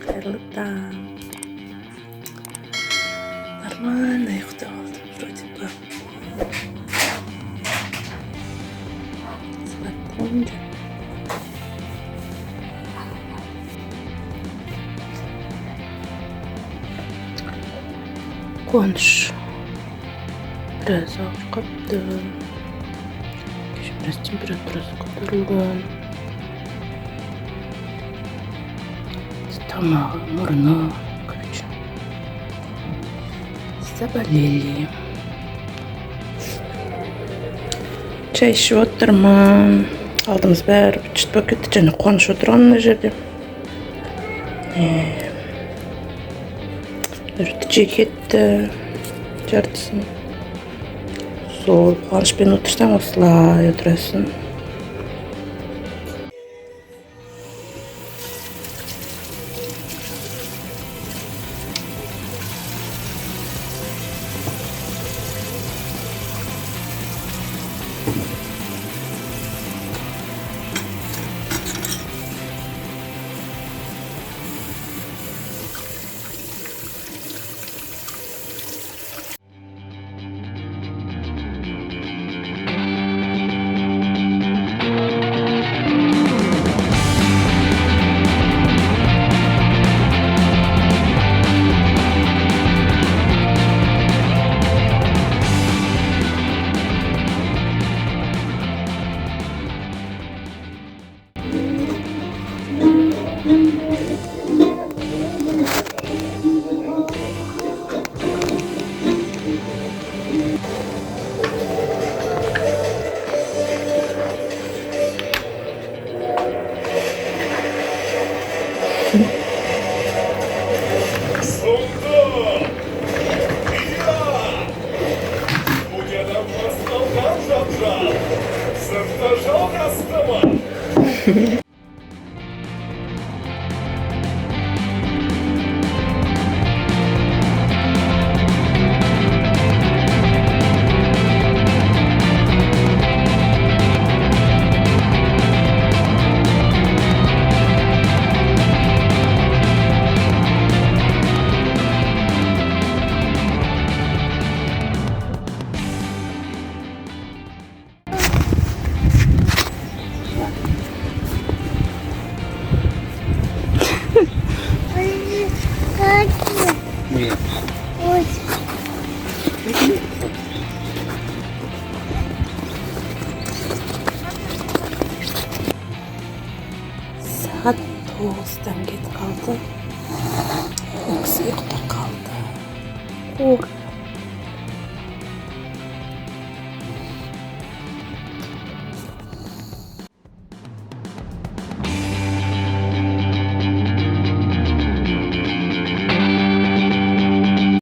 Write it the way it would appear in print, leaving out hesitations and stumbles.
Hayırlı taң. Нормально ұйықтап алдым, вроде бы. Сағат 10. Қуаныш біраз ауыр қапты. Кеше біраз температурасы көтерілген. Тамағы, мұрны, короче. Заболели. Чай ішіп отырмын. Алдымыз бәрі бүйтіп кетті, және Қуаныш отырған мына жерде. Үрті жей кетті, жартысын. Сол Қуанышпен отырсаң осылай отырасың. Saat 9'dan get kaldı. Yoksa yokta kaldı. Korktu.